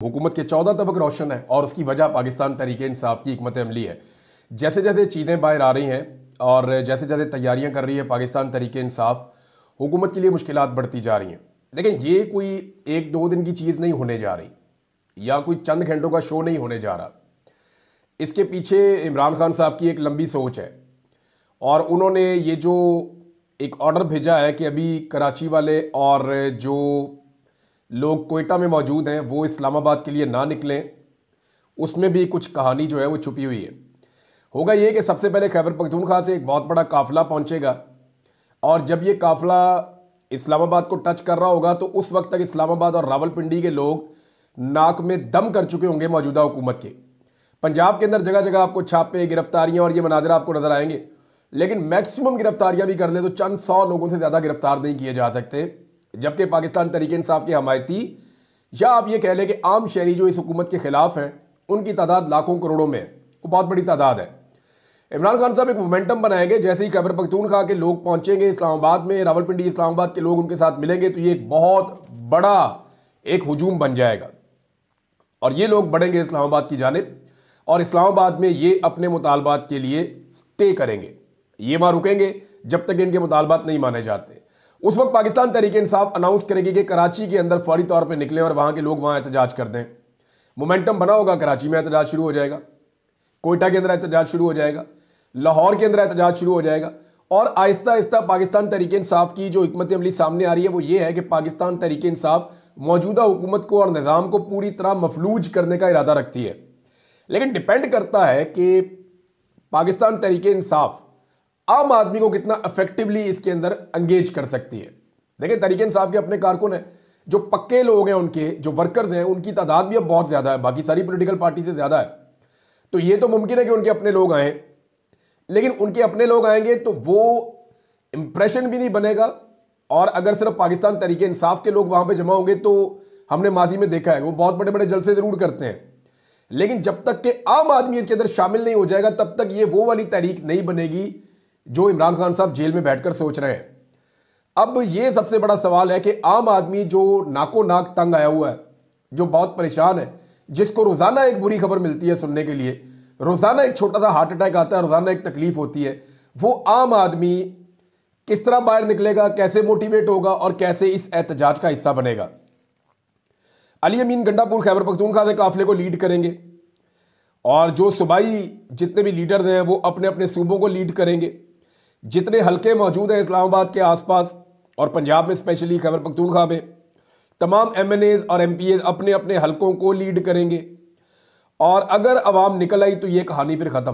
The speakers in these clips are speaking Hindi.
हुकूमत के 14 तबक रोशन है और उसकी वजह पाकिस्तान तहरीक इंसाफ की हिकमत अमली है। जैसे जैसे चीज़ें बाहर आ रही हैं और जैसे जैसे तैयारियां कर रही है पाकिस्तान तहरीक इंसाफ, हुकूमत के लिए मुश्किलात बढ़ती जा रही हैं। लेकिन ये कोई एक दो दिन की चीज़ नहीं होने जा रही या कोई चंद घंटों का शो नहीं होने जा रहा। इसके पीछे इमरान खान साहब की एक लंबी सोच है और उन्होंने ये जो एक ऑर्डर भेजा है कि अभी कराची वाले और जो लोग कोयटा में मौजूद हैं वो इस्लामाबाद के लिए ना निकलें, उसमें भी कुछ कहानी जो है वो छुपी हुई है। होगा ये कि सबसे पहले खैबर पख्तूनख्वा से एक बहुत बड़ा काफिला पहुंचेगा और जब ये काफिला इस्लामाबाद को टच कर रहा होगा तो उस वक्त तक इस्लामाबाद और रावलपिंडी के लोग नाक में दम कर चुके होंगे मौजूदा हुकूमत के। पंजाब के अंदर जगह जगह आपको छापे, गिरफ्तारियां और ये मनाजिर आपको नजर आएंगे, लेकिन मैक्सिमम गिरफ्तारियां भी कर ले तो चंद 100 लोगों से ज़्यादा गिरफ्तार नहीं किए जा सकते। जबकि पाकिस्तान तहरीक इंसाफ के हमायती या आप ये कह लें कि आम शहरी जो इस हुकूमत के खिलाफ हैं उनकी तादाद लाखों करोड़ों में है, वो बहुत बड़ी तादाद है। इमरान खान साहब एक मोमेंटम बनाएंगे, जैसे ही खैबर पख्तूनख्वा के लोग पहुंचेंगे इस्लामाबाद में, रावलपिंडी इस्लामाबाद के लोग उनके साथ मिलेंगे तो ये एक बहुत बड़ा एक हुजूम बन जाएगा और ये लोग बढ़ेंगे इस्लामाबाद की जानिब और इस्लामाबाद में ये अपने मुतालबात के लिए स्टे करेंगे। ये वहाँ रुकेंगे जब तक इनके मुतालबात नहीं माने जाते। उस वक्त पाकिस्तान तहरीक इंसाफ अनाउंस करेगी कि कराची के अंदर फौरी तौर पे निकलें और वहाँ के लोग वहाँ एहतजाज कर दें। मोमेंटम बना होगा, कराची में एहतजाज शुरू हो जाएगा, कोयटा के अंदर एहतजाज शुरू हो जाएगा, लाहौर के अंदर एहतजाज शुरू हो जाएगा और आहिस्ता आहिस्ता पाकिस्तान तहरीक इंसाफ की जो हिकमत अमली सामने आ रही है वो ये है कि पाकिस्तान तहरीक इंसाफ मौजूदा हुकूमत को और निज़ाम को पूरी तरह मफलूज करने का इरादा रखती है। लेकिन डिपेंड करता है कि पाकिस्तान तहरीक इंसाफ आम आदमी को कितना इफेक्टिवली इसके अंदर एंगेज कर सकती है। देखिए, तहरीक इंसाफ के अपने कारकुन हैं, जो पक्के लोग हैं, उनके जो वर्कर्स हैं, उनकी तादाद भी अब बहुत ज़्यादा है, बाकी सारी पॉलिटिकल पार्टी से ज़्यादा है। तो ये तो मुमकिन है कि उनके अपने लोग आए, लेकिन उनके अपने लोग आएंगे तो वो इंप्रेशन भी नहीं बनेगा। और अगर सिर्फ पाकिस्तान तहरीक इंसाफ के लोग वहाँ पर जमा होंगे तो हमने माजी में देखा है वो बहुत बड़े बड़े जलसे ज़रूर करते हैं, लेकिन जब तक कि आम आदमी इसके अंदर शामिल नहीं हो जाएगा तब तक ये वो वाली तहरीक नहीं बनेगी जो इमरान खान साहब जेल में बैठकर सोच रहे हैं। अब ये सबसे बड़ा सवाल है कि आम आदमी जो नाको नाक तंग आया हुआ है, जो बहुत परेशान है, जिसको रोज़ाना एक बुरी खबर मिलती है सुनने के लिए, रोज़ाना एक छोटा सा हार्ट अटैक आता है, रोज़ाना एक तकलीफ होती है, वो आम आदमी किस तरह बाहर निकलेगा, कैसे मोटिवेट होगा और कैसे इस एहतजाज का हिस्सा बनेगा। अली अमीन गंडापुर खैबर पख्तूनख्वा से काफिले को लीड करेंगे और जो सूबाई जितने भी लीडर्स हैं वो अपने अपने सूबों को लीड करेंगे। जितने हलके मौजूद हैं इस्लामाबाद के आसपास और पंजाब में स्पेशली खैबर पख्तूनख्वा में, तमाम MNAs और MPAs अपने अपने हलकों को लीड करेंगे और अगर अवाम निकल आई तो ये कहानी फिर ख़त्म।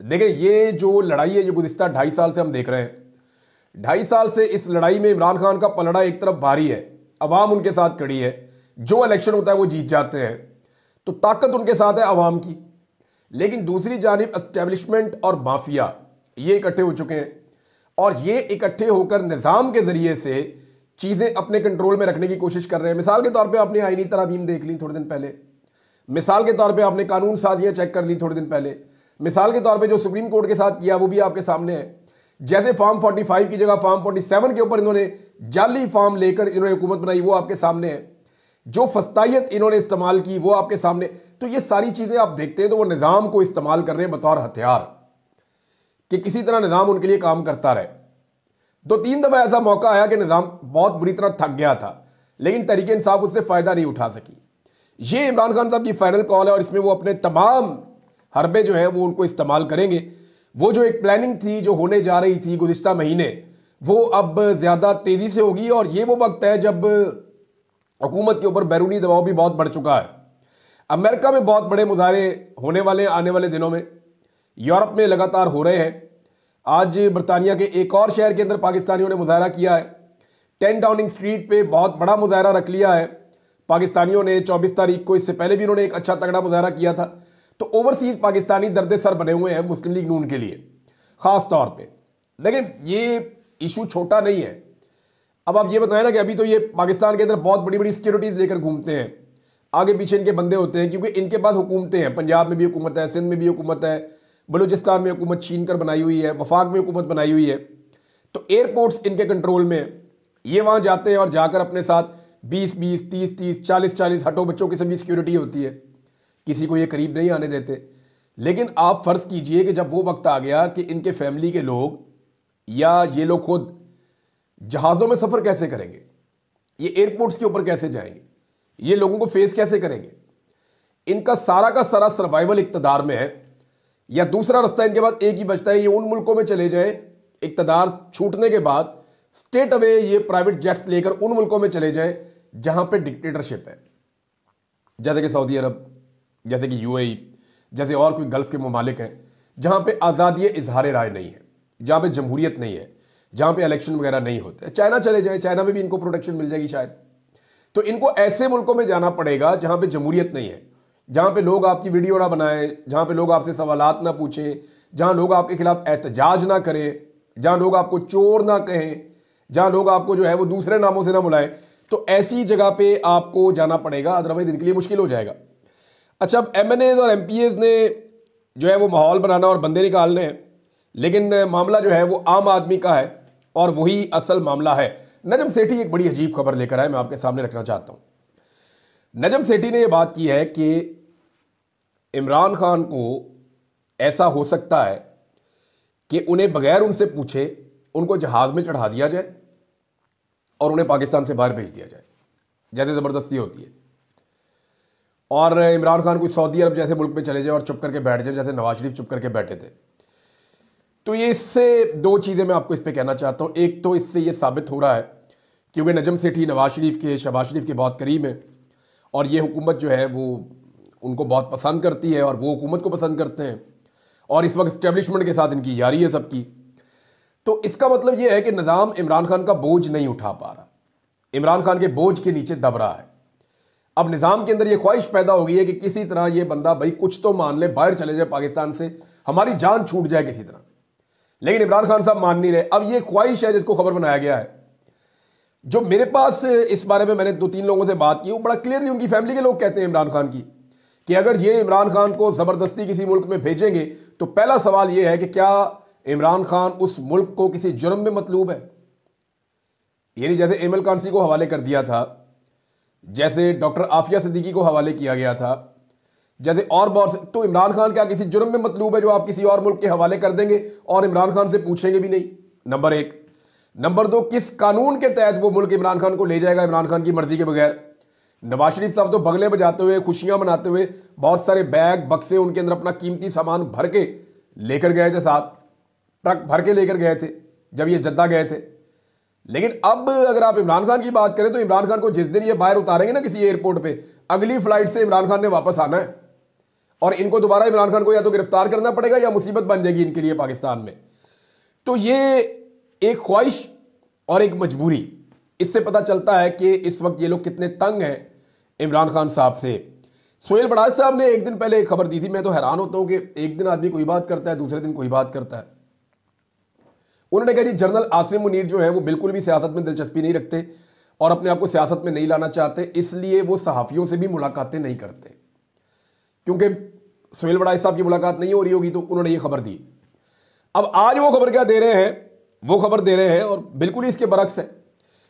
देखें, ये जो लड़ाई है ये गुज़िश्ता 2.5 साल से हम देख रहे हैं। 2.5 साल से इस लड़ाई में इमरान खान का पलड़ा एक तरफ भारी है, अवाम उनके साथ खड़ी है, जो इलेक्शन होता है वो जीत जाते हैं, तो ताकत उनके साथ है अवाम की। लेकिन दूसरी जानिब एस्टेब्लिशमेंट और माफिया ये इकट्ठे हो चुके हैं और ये इकट्ठे होकर निज़ाम के ज़रिए से चीज़ें अपने कंट्रोल में रखने की कोशिश कर रहे हैं। मिसाल के तौर पे आपने आईनी तरामीम देख ली थोड़े दिन पहले, मिसाल के तौर पे आपने कानून साजियाँ चेक कर ली थोड़े दिन पहले, मिसाल के तौर पे जो सुप्रीम कोर्ट के साथ किया वो भी आपके सामने है। जैसे फॉर्म 45 की जगह फॉर्म 47 के ऊपर इन्होंने जाली फॉर्म लेकर इन्होंने हुकूमत बनाई, वो आपके सामने है। जो फस्तायत इन्होंने इस्तेमाल की वो आपके सामने। तो ये सारी चीज़ें आप देखते हैं तो वो निज़ाम को इस्तेमाल कर रहे हैं बतौर हथियार कि किसी तरह निज़ाम उनके लिए काम करता रहे। 2-3 दफ़ा ऐसा मौका आया कि निज़ाम बहुत बुरी तरह थक गया था, लेकिन तहरीक इंसाफ उससे फ़ायदा नहीं उठा सकी। ये इमरान खान साहब की फाइनल कॉल है और इसमें वो अपने तमाम हरबे जो है वो उनको इस्तेमाल करेंगे। वो जो एक प्लानिंग थी जो होने जा रही थी गुज़िश्ता महीने, वो अब ज़्यादा तेज़ी से होगी और ये वो वक्त है जब हुकूमत के ऊपर बैरूनी दबाव भी बहुत बढ़ चुका है। अमेरिका में बहुत बड़े मुजाहरे होने वाले हैं आने वाले दिनों में, यूरोप में लगातार हो रहे हैं। आज बरतानिया के एक और शहर के अंदर पाकिस्तानियों ने मुजाहरा किया है, 10 डाउनिंग स्ट्रीट पे बहुत बड़ा मुजाहरा रख लिया है पाकिस्तानियों ने। 24 तारीख को, इससे पहले भी उन्होंने एक अच्छा तगड़ा मुजाहरा किया था। तो ओवरसीज पाकिस्तानी दर्द सर बने हुए हैं मुस्लिम लीग नून के लिए ख़ास तौर पर। लेकिन ये इशू छोटा नहीं है। अब आप ये बताएं ना कि अभी तो ये पाकिस्तान के अंदर बहुत बड़ी बड़ी सिक्योरिटीज़ लेकर घूमते हैं, आगे पीछे इनके बंदे होते हैं क्योंकि इनके पास हुकूमतें हैं। पंजाब में भी हुकूमत है, सिंध में भी हुकूमत है, बलूचिस्तान में हुकूमत छीन कर बनाई हुई है, वफाक में हुकूमत बनाई हुई है। तो एयरपोर्ट्स इनके कंट्रोल में, ये वहाँ जाते हैं और जाकर अपने साथ 20-20, 30-30, 40-40 हटो बच्चों की सभी सिक्योरिटी होती है, किसी को ये करीब नहीं आने देते। लेकिन आप फर्ज कीजिए कि जब वो वक्त आ गया कि इनके फैमिली के लोग या ये लोग खुद जहाज़ों में सफ़र कैसे करेंगे, ये एयरपोर्ट्स के ऊपर कैसे जाएंगे, ये लोगों को फेस कैसे करेंगे, इनका सारा का सारा सर्वाइवल इक़्तिदार में है, या दूसरा रास्ता इनके पास एक ही बचता है, ये उन मुल्कों में चले जाएं इक़्तिदार छूटने के बाद, स्टेट अवे ये प्राइवेट जेट्स लेकर उन मुल्कों में चले जाएं जहां पे डिक्टेटरशिप है, जैसे कि सऊदी अरब, जैसे कि यूएई, जैसे और कोई गल्फ के ममालिक हैं जहां पे आज़ादी इजहार राय नहीं है, जहां पे जमहूरियत नहीं है, जहां पे इलेक्शन वगैरह नहीं होते। चाइना चले जाएं, चाइना में भी इनको प्रोटेक्शन मिल जाएगी शायद। तो इनको ऐसे मुल्कों में जाना पड़ेगा जहां पे जमहूरियत नहीं है, जहां पे लोग आपकी वीडियो ना बनाएं, जहां पे लोग आपसे सवालात ना पूछें, जहां लोग आपके खिलाफ एहतजाज ना करें, जहां लोग आपको चोर ना कहें, जहां लोग आपको जो है वो दूसरे नामों से ना बुलाएं। तो ऐसी जगह पे आपको जाना पड़ेगा, अदरवाइज इनके लिए मुश्किल हो जाएगा। अच्छा, अब MNAs और MPAs ने जो है वो माहौल बनाना और बंदे निकालने हैं, लेकिन मामला जो है वो आम आदमी का है और वही असल मामला है। नजम सेठी एक बड़ी अजीब खबर लेकर आए, मैं आपके सामने रखना चाहता हूं। नजम सेठी ने यह बात की है कि इमरान खान को ऐसा हो सकता है कि उन्हें बगैर उनसे पूछे उनको जहाज में चढ़ा दिया जाए और उन्हें पाकिस्तान से बाहर भेज दिया जाए, जैसे ज़बरदस्ती होती है। और इमरान खान कोई सऊदी अरब जैसे मुल्क में चले जाए और चुप करके बैठ जाए, जैसे नवाज शरीफ चुप करके बैठे थे। तो ये इससे दो चीज़ें मैं आपको इस पर कहना चाहता हूँ। एक तो इससे ये साबित हो रहा है क्योंकि नजम सेठी नवाज शरीफ के, शहबाज शरीफ के बहुत करीब हैं और ये हुकूमत जो है वो उनको बहुत पसंद करती है और वो हुकूमत को पसंद करते हैं, और इस वक्त इस्टेब्लिशमेंट के साथ इनकी यारी है सबकी। तो इसका मतलब ये है कि निज़ाम इमरान खान का बोझ नहीं उठा पा रहा, इमरान खान के बोझ के नीचे दब रहा है। अब निज़ाम के अंदर ये ख्वाहिश पैदा हो गई है कि किसी तरह ये बंदा भाई कुछ तो मान ले, बाहर चले जाए पाकिस्तान से, हमारी जान छूट जाए किसी तरह। लेकिन इमरान खान साहब मान नहीं रहे। अब ये ख्वाहिश है जिसको खबर बनाया गया है। जो मेरे पास इस बारे में मैंने 2-3 लोगों से बात की, वो बड़ा क्लियरली उनकी फैमिली के लोग कहते हैं इमरान खान की कि अगर ये इमरान खान को ज़बरदस्ती किसी मुल्क में भेजेंगे तो पहला सवाल ये है कि क्या इमरान खान उस मुल्क को किसी जुर्म में मतलूब है। यानी जैसे एमएल कांसी को हवाले कर दिया था, जैसे डॉक्टर आफिया सिद्दीकी को हवाले किया गया था, जैसे और बहुत से। तो इमरान खान क्या किसी जुर्म में मतलूब है जो आप किसी और मुल्क के हवाले कर देंगे और इमरान खान से पूछेंगे भी नहीं? नंबर 1। नंबर 2, किस कानून के तहत वो मुल्क इमरान खान को ले जाएगा इमरान खान की मर्जी के बगैर? नवाज शरीफ साहब तो बगले बजाते हुए, खुशियां मनाते हुए, बहुत सारे बैग बक्से उनके अंदर अपना कीमती सामान भर के लेकर गए थे, साथ ट्रक भर के लेकर गए थे जब ये जद्दा गए थे। लेकिन अब अगर आप इमरान खान की बात करें तो इमरान खान को जिस दिन ये बाहर उतारेंगे ना किसी एयरपोर्ट पे, अगली फ्लाइट से इमरान खान ने वापस आना है और इनको दोबारा इमरान खान को या तो गिरफ्तार करना पड़ेगा या मुसीबत बन जाएगी इनके लिए पाकिस्तान में। तो ये एक ख्वाहिश और एक मजबूरी, इससे पता चलता है कि इस वक्त ये लोग कितने तंग हैं इमरान खान साहब से। सोहेल बड़ाज साहब ने एक दिन पहले एक खबर दी थी, मैं तो हैरान होता हूं कि एक दिन आदमी कोई बात करता है, दूसरे दिन कोई बात करता है। उन्होंने कहा जी जनरल आसिम मुनीर जो है वो बिल्कुल भी सियासत में दिलचस्पी नहीं रखते और अपने आप को सियासत में नहीं लाना चाहते, इसलिए वो सहाफ़ियों से भी मुलाकातें नहीं करते। क्योंकि सोहेल बड़ाज साहब की मुलाकात नहीं हो रही होगी तो उन्होंने ये खबर दी। अब आज वो खबर क्या दे रहे हैं, वो खबर दे रहे हैं और बिल्कुल ही इसके बरक्स है।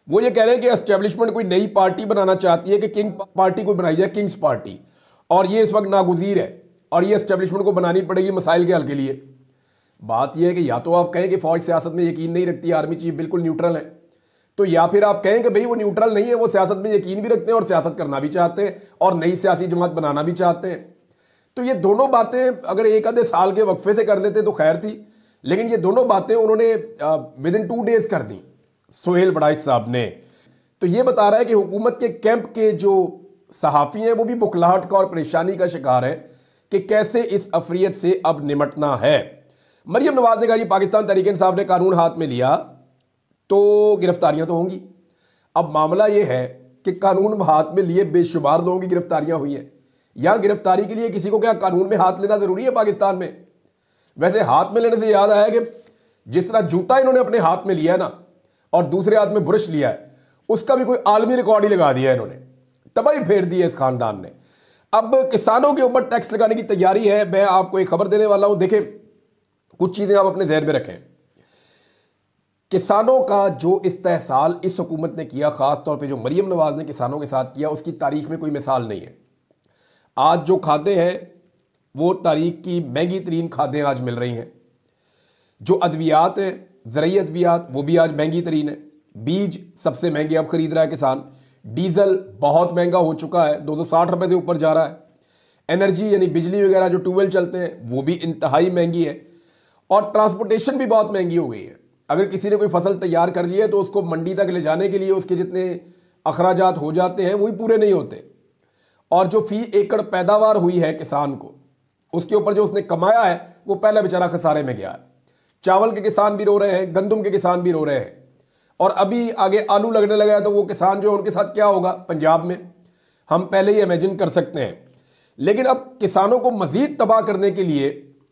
वो ये कह रहे हैं कि एस्टेब्लिशमेंट कोई नई पार्टी बनाना चाहती है कि किंग पार्टी को बनाई जाए, किंग्स पार्टी, और ये इस वक्त नागुज़ीर है और ये एस्टेब्लिशमेंट को बनानी पड़ेगी मसाइल के हल के लिए। बात यह है कि या तो आप कहें कि फौज सियासत में यकीन नहीं रखती, आर्मी चीफ बिल्कुल न्यूट्रल है, तो या फिर आप कहें कि भाई वो न्यूट्रल नहीं है, वो सियासत में यकीन भी रखते हैं और सियासत करना भी चाहते हैं और नई सियासी जमात बनाना भी चाहते हैं। तो ये दोनों बातें अगर एक आधे साल के वक्फे से कर लेते तो खैर थी, लेकिन ये दोनों बातें उन्होंने विद इन 2 डेज कर दी सोहेल बड़ाइच साहब ने। तो ये बता रहा है कि हुकूमत के कैंप के जो सहाफ़ी हैं वो भी बुखलाहट का और परेशानी का शिकार है कि कैसे इस अफरियत से अब निमटना है। मरियम नवाज ने कहा पाकिस्तान तहरीक-ए-इंसाफ ने कानून हाथ में लिया तो गिरफ्तारियां तो होंगी। अब मामला ये है कि कानून हाथ में लिए बेशुमार लोगों की गिरफ्तारियां हुई हैं। यहां गिरफ्तारी के लिए किसी को क्या कानून में हाथ लेना जरूरी है पाकिस्तान में? वैसे हाथ में लेने से याद आया कि जिस तरह जूता इन्होंने अपने हाथ में लिया ना और दूसरे हाथ में ब्रश लिया है, उसका भी कोई आलमी रिकॉर्ड ही लगा दिया इन्होंने, तबाही फेर दी है इस खानदान ने। अब किसानों के ऊपर टैक्स लगाने की तैयारी है। मैं आपको एक खबर देने वाला हूं, देखें कुछ चीजें आप अपने ज़हन में रखें। किसानों का जो इस्तेहसाल इस हुकूमत ने किया, ख़ास तौर पे जो मरीम नवाज ने किसानों के साथ किया, उसकी तारीख में कोई मिसाल नहीं है। आज जो खादें हैं वो तारीख की महंगी तरीन खादें आज मिल रही हैं। जो अद्वियात हैं, ज़रूरी अद्वियात, वो भी आज महंगी तरीन है। बीज सबसे महंगे अब खरीद रहा है किसान। डीजल बहुत महंगा हो चुका है, 260 रुपये से ऊपर जा रहा है। एनर्जी यानी बिजली वगैरह जो ट्यूबवेल चलते हैं वो भी इंतहाई महंगी है। और ट्रांसपोर्टेशन भी बहुत महंगी हो गई है। अगर किसी ने कोई फसल तैयार कर ली है तो उसको मंडी तक ले जाने के लिए उसके जितने अखराजात हो जाते हैं वही पूरे नहीं होते। और जो फी एकड़ पैदावार हुई है किसान को, उसके ऊपर जो उसने कमाया है वो पहले बेचारा खसारे में गया है। चावल के किसान भी रो रहे हैं, गंदम के किसान भी रो रहे हैं, और अभी आगे आलू लगने लगा है तो वो किसान जो है उनके साथ क्या होगा पंजाब में, हम पहले ही इमेजिन कर सकते हैं। लेकिन अब किसानों को मजीद तबाह करने के लिए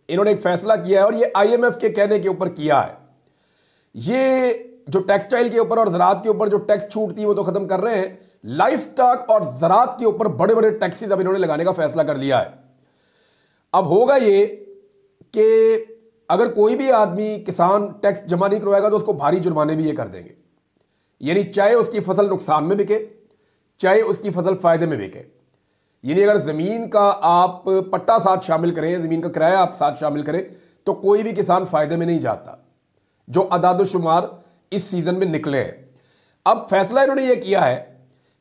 इन्होंने एक फैसला किया है, और ये IMF के कहने के ऊपर किया है। ये जो टेक्सटाइल के ऊपर और ज़राअत के ऊपर जो टैक्स छूट थी वो तो ख़त्म कर रहे हैं, लाइफ स्टॉक और ज़राअत के ऊपर बड़े बड़े टैक्सेस अब इन्होंने लगाने का फैसला कर लिया है। अब होगा ये कि अगर कोई भी आदमी किसान टैक्स जमा नहीं करवाएगा तो उसको भारी जुर्माने भी ये कर देंगे। यानी चाहे उसकी फसल नुकसान में बिके, चाहे उसकी फसल फायदे में बिके। यानी अगर ज़मीन का आप पट्टा साथ शामिल करें, ज़मीन का किराया आप साथ शामिल करें, तो कोई भी किसान फायदे में नहीं जाता, जो अदाद-ओ-शुमार इस सीज़न में निकले हैं। अब फैसला इन्होंने ये किया है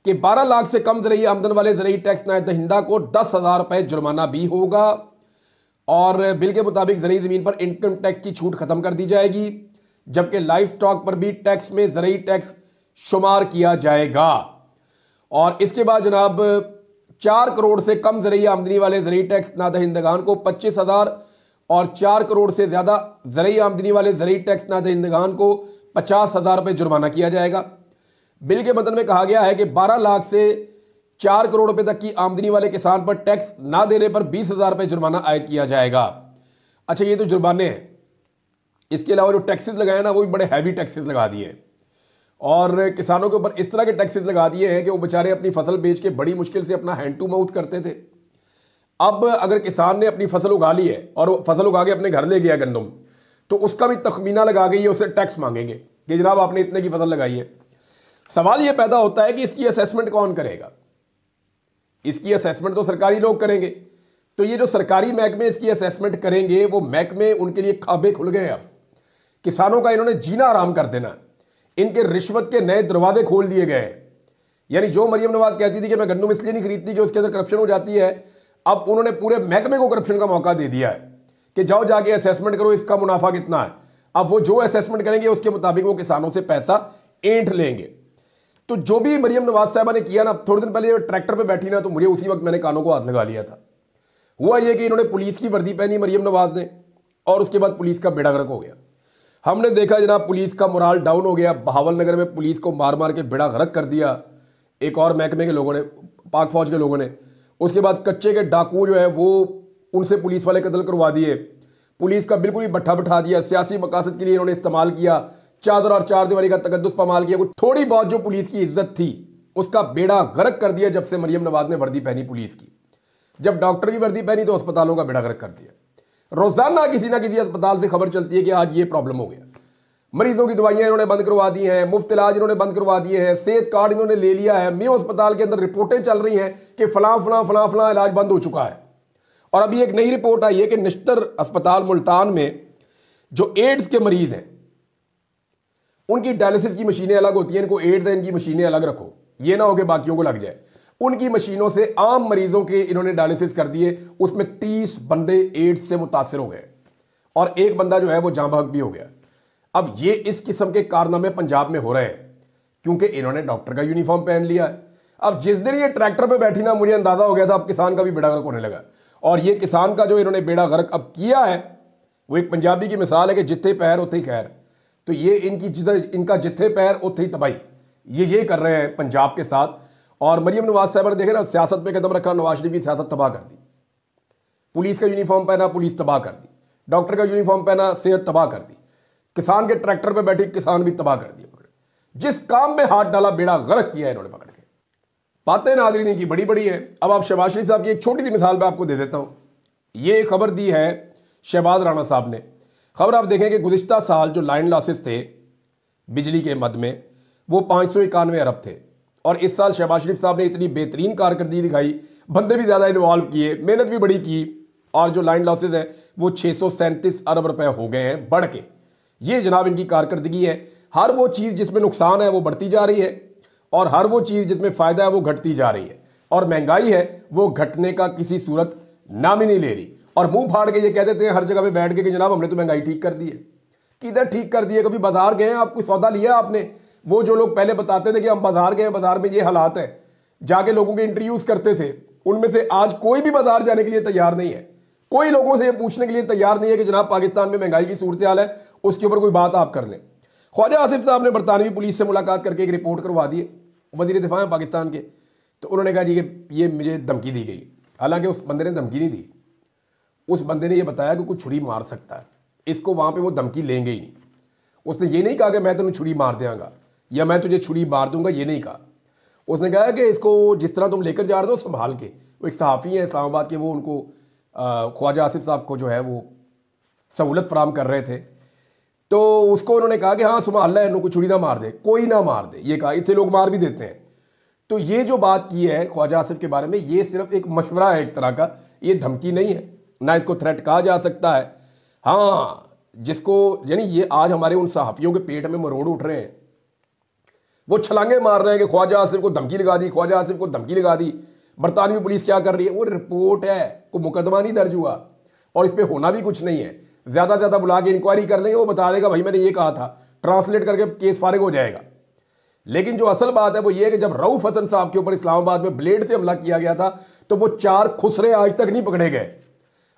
कि 12 लाख से कम ज़रूरी आमदन वाले ज़रूरी टैक्स नादहिंदा को 10,000 रुपये जुर्माना भी होगा। और बिल के मुताबिक ज़रूरी ज़मीन पर इनकम टैक्स की छूट ख़त्म कर दी जाएगी, जबकि लाइफ स्टॉक पर भी टैक्स में ज़रूरी टैक्स शुमार किया जाएगा। और इसके बाद जनाब 4 करोड़ से कम ज़रूरी आमदनी वाले ज़रूरी टैक्स नादहिंदगान को 25,000 और 4 करोड़ से ज़्यादा ज़रूरी आमदनी वाले ज़रूरी टैक्स नादहिंदगान को 50,000 रुपये जुर्माना किया जाएगा। बिल के मतन में कहा गया है कि 12 लाख से 4 करोड़ रुपए तक की आमदनी वाले किसान पर टैक्स ना देने पर 20,000 रुपये जुर्माना आयद किया जाएगा। अच्छा, ये तो जुर्माने हैं। इसके अलावा जो टैक्सेस लगाए ना वो भी बड़े हैवी टैक्सेस लगा दिए हैं, और किसानों के ऊपर इस तरह के टैक्सेस लगा दिए हैं कि वो बेचारे अपनी फसल बेच के बड़ी मुश्किल से अपना हैंड टू माउथ करते थे। अब अगर किसान ने अपनी फसल उगा ली है और वो फसल उगा के अपने घर ले गया गंदम, तो उसका भी तखमीना लगा के ये उससे टैक्स मांगेंगे कि जनाब आपने इतने की फसल लगाई है। सवाल ये पैदा होता है कि इसकी असेसमेंट कौन करेगा? इसकी असेसमेंट तो सरकारी लोग करेंगे। तो ये जो सरकारी महकमे इसकी असेसमेंट करेंगे, वो महकमे उनके लिए खाबे खुल गए। अब किसानों का इन्होंने जीना आराम कर देना, इनके रिश्वत के नए दरवाजे खोल दिए गए। यानी जो मरीम नवाज कहती थी कि मैं गंदम इसलिए नहीं खरीदती कि उसके अंदर करप्शन हो जाती है, अब उन्होंने पूरे महकमे को करप्शन का मौका दे दिया है कि जाओ जाके असेसमेंट करो, इसका मुनाफा कितना है। अब वो जो असेसमेंट करेंगे उसके मुताबिक वो किसानों से पैसा ऐंठ लेंगे। तो जो भी मरीम नवाज साहबा ने किया ना, थोड़े दिन पहले ट्रैक्टर पे बैठी ना, तो मुझे उसी वक्त मैंने कानों को हाथ लगा लिया था। हुआ ये कि इन्होंने पुलिस की वर्दी पहनी मरीम नवाज ने, और उसके बाद पुलिस का बेड़ा गर्क हो गया। हमने देखा जनाब पुलिस का मोराल डाउन हो गया। बहावल नगर में पुलिस को मार मार के बेड़ा गर्क कर दिया एक और महकमे के लोगों ने, पाक फौज के लोगों ने। उसके बाद कच्चे के डाकू जो है वो उनसे पुलिस वाले कत्ल करवा दिए। पुलिस का बिल्कुल ही भट्ठा बिठा दिया। सियासी मकासद के लिए इन्होंने इस्तेमाल किया, चादर और चार दीवारी का तकद्दुस पामाल किया। थोड़ी बहुत जो पुलिस की इज्जत थी उसका बेड़ा गर्क कर दिया जब से मरीम नवाज ने वर्दी पहनी पुलिस की। जब डॉक्टर की वर्दी पहनी तो अस्पतालों का बेड़ा गर्क कर दिया। रोजाना किसी ना किसी अस्पताल से खबर चलती है कि आज ये प्रॉब्लम हो गया। मरीजों की दवाइयां इन्होंने बंद करवा दी हैं, मुफ्त इलाज इन्होंने बंद करवा दिए हैं, सेहत कार्ड इन्होंने ले लिया है। मेयो अस्पताल के अंदर रिपोर्टें चल रही हैं कि फलां फलां फलां फलां इलाज बंद हो चुका है। और अभी एक नई रिपोर्ट आई है कि निश्तर अस्पताल मुल्तान में जो एड्स के मरीज हैं उनकी डायलिसिस की मशीनें अलग होती हैं। इनको एड्स है, इनकी मशीनें अलग रखो, ये ना हो कि बाकियों को लग जाए। उनकी मशीनों से आम मरीजों के इन्होंने डायलिसिस कर दिए। उसमें 30 बंदे एड्स से मुतासिर हो गए और एक बंदा जो है वो जाँ बहक भी हो गया। अब ये इस किस्म के कारनामे पंजाब में हो रहे हैं क्योंकि इन्होंने डॉक्टर का यूनिफॉर्म पहन लिया है। अब जिस दिन ये ट्रैक्टर पे बैठी ना, मुझे अंदाजा हो गया था अब किसान का भी बेड़ा गर्क होने लगा। और ये किसान का जो इन्होंने बेड़ा गर्क अब किया है वो एक पंजाबी की मिसाल है कि जिथे पैर उथे ही खैर। तो ये इनका जिथे पैर उथे ही तबाही, ये कर रहे हैं पंजाब के साथ। और मरीम नवाज साहब ने देखे ना, सियासत पे कदम रखा, नवाज शरीफ की सियासत तबाह कर दी। पुलिस का यूनिफॉर्म पहना, पुलिस तबाह कर दी। डॉक्टर का यूनिफॉर्म पहना, सेहत तबाह कर दी। किसान के ट्रैक्टर पे बैठी किसान भी तबाह कर दिया। जिस काम में हाथ डाला बेड़ा गर्क किया इन्होंने पकड़ के। बातें नाज़रीन इनकी बड़ी बड़ी है। अब आप शहबाज शरीफ साहब की एक छोटी सी मिसाल मैं आपको दे देता हूँ। ये खबर दी है शहबाज राणा साहब ने। खबर आप देखें कि गुज़िश्ता साल जो लाइन लॉसेस थे बिजली के मद में, वो 591 अरब थे। और इस साल शहबाज शरीफ साहब ने इतनी बेहतरीन कारकर्दगी दिखाई, बंदे भी ज़्यादा इन्वॉल्व किए, मेहनत भी बड़ी की, और जो लाइन लॉसेज है वो 637 अरब रुपए हो गए हैं बढ़ के। ये जनाब इनकी कारकर्दगी है। हर वो चीज़ जिसमें नुकसान है वो बढ़ती जा रही है, और हर वो चीज़ जिसमें फ़ायदा है वो घटती जा रही है। और महंगाई है वो घटने का किसी सूरत नाम ही नहीं ले रही। और मुंह फाड़ के ये कह देते हैं हर जगह पे बैठ के कि जनाब हमने तो महंगाई ठीक कर दी है। किधर ठीक कर दी है? कभी बाजार गए हैं आप? कोई सौदा लिया आपने? वो जो लोग पहले बताते थे कि हम बाजार गए, बाजार में ये हालात है, जाके लोगों के इंटरव्यूज करते थे, उनमें से आज कोई भी बाजार जाने के लिए तैयार नहीं है। कोई लोगों से ये पूछने के लिए तैयार नहीं है कि जनाब पाकिस्तान में महंगाई की सूरत हाल है, उसके ऊपर कोई बात आप कर लें। ख्वाजा आसिफ साहब ने बरतानवी पुलिस से मुलाकात करके एक रिपोर्ट करवा दी, वज़ीर दिफा है पाकिस्तान के। तो उन्होंने कहा जी कि ये मुझे धमकी दी गई। हालांकि उस बंदे ने धमकी नहीं दी, उस बंदे ने ये बताया कि कोई छुरी मार सकता है इसको, वहाँ पे वो धमकी लेंगे ही नहीं। उसने ये नहीं कहा कि मैं तुम्हें छुरी मार देंगा या मैं तुझे छुरी मार दूंगा, ये नहीं कहा। उसने कहा कि इसको जिस तरह तुम लेकर जा रहे हो संभाल के। वो एक सहाफ़ी हैं इस्लामाबाद के, वो उनको ख्वाजा आसिफ साहब को जो है वो सहूलत फराम कर रहे थे। तो उसको उन्होंने कहा कि हाँ संभाल ले, इनको छुरी ना मार दे, कोई ना मार दे, ये कहा। इतने लोग मार भी देते हैं। तो ये जो बात की है ख्वाजा आसिफ के बारे में, ये सिर्फ एक मशवरा है एक तरह का, ये धमकी नहीं है, ना इसको थ्रेट कहा जा सकता है। हाँ, जिसको यानी ये आज हमारे उन सहाफ़ियों के पेट में मरोड़ उठ रहे हैं, वो छलांगे मार रहे हैं कि ख्वाजा आसिफ को धमकी लगा दी, ख्वाजा आसिफ को धमकी लगा दी। बरतानवी पुलिस क्या कर रही है? वो रिपोर्ट है, कोई मुकदमा नहीं दर्ज हुआ, और इस पर होना भी कुछ नहीं है। ज़्यादा से ज़्यादा बुला के इंक्वायरी कर लेंगे, वो बता देगा भाई मैंने ये कहा था, ट्रांसलेट करके केस फारिग हो जाएगा। लेकिन जो असल बात है वो ये है कि जब रऊफ हसन साहब के ऊपर इस्लामाबाद में ब्लेड से हमला किया गया था, तो वो 4 खुसरे आज तक नहीं पकड़े गए।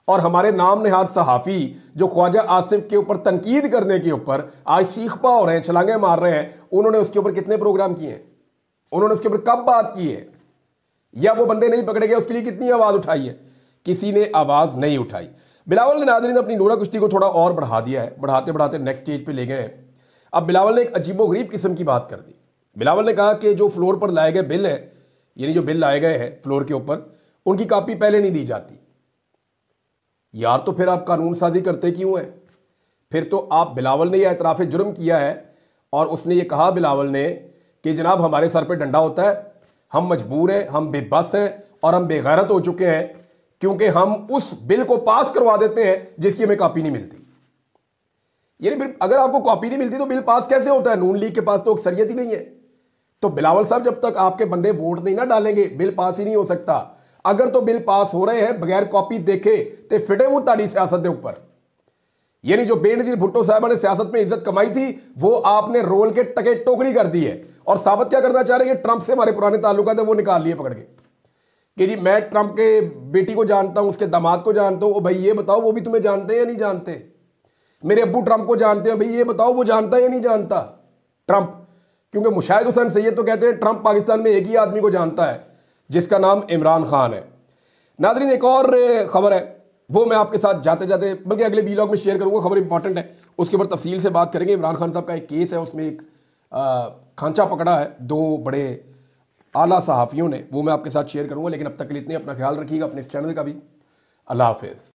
और हमारे नाम नहाद सहाफ़ी जो ख्वाजा आसिफ के ऊपर तनकीद करने के ऊपर आज सीखपा हो रहे हैं, छलांगे मार रहे हैं, उन्होंने उसके ऊपर कितने प्रोग्राम किए हैं? उन्होंने उसके ऊपर कब बात की है? या वो बंदे नहीं पकड़े गए, उसके लिए कितनी आवाज़ उठाई है? किसी ने आवाज़ नहीं उठाई। बिलावल ने नाज़रीन अपनी नूरा कुश्ती को थोड़ा और बढ़ा दिया है, बढ़ाते बढ़ाते नेक्स्ट स्टेज पे ले गए हैं। अब बिलावल ने एक अजीबोगरीब किस्म की बात कर दी। बिलावल ने कहा कि जो फ्लोर पर लाए गए बिल है, यानी जो बिल लाए गए हैं फ्लोर के ऊपर, उनकी कॉपी पहले नहीं दी जाती। यार तो फिर आप कानून साजी करते क्यों हैं? फिर तो आप, बिलावल ने यह एतराफ़ जुर्म किया है और उसने ये कहा बिलावल ने कि जनाब हमारे सर पे डंडा होता है, हम मजबूर हैं, हम बेबस हैं और हम बेगैरत हो चुके हैं क्योंकि हम उस बिल को पास करवा देते हैं जिसकी हमें कॉपी नहीं मिलती। यानी फिर अगर आपको कॉपी नहीं मिलती तो बिल पास कैसे होता है? नून लीग के पास तो अक्सरियत ही नहीं है। तो बिलावल साहब, जब तक आपके बंदे वोट नहीं ना डालेंगे बिल पास ही नहीं हो सकता। अगर तो बिल पास हो रहे हैं बगैर कॉपी देखे तो फिटे मुंह ताड़ी सियासत के ऊपर। यानी जो बेनजीर भुट्टो साहब ने सियासत में इज्जत कमाई थी वो आपने रोल के टके टोकरी कर दी है। और साबित क्या करना चाह रहे हैं? ट्रंप से हमारे पुराने ताल्लुकात है वो निकाल लिए पकड़ के कि जी मैं ट्रंप के बेटी को जानता हूं, उसके दामाद को जानता हूं। भाई ये बताओ वो भी तुम्हें जानते हैं या नहीं जानते? मेरे अब्बू ट्रंप को जानते हैं, भाई ये बताओ वो जानता है या नहीं जानता ट्रंप? क्योंकि मुशाहिद हुसैन सैयद तो कहते हैं ट्रंप पाकिस्तान में एक ही आदमी को जानता है जिसका नाम इमरान खान है। नादरीन, एक और खबर है वो मैं आपके साथ जाते जाते बल्कि अगले वीलॉग में शेयर करूंगा। खबर इंपॉर्टेंट है, उसके ऊपर तफसील से बात करेंगे। इमरान खान साहब का एक केस है, उसमें एक खांचा पकड़ा है 2 बड़े आला सहाफ़ियों ने, वो मैं आपके साथ शेयर करूंगा। लेकिन अब तक के लिए इतने, अपना ख्याल रखिएगा, अपने इस चैनल का भी। अल्लाह हाफिज़।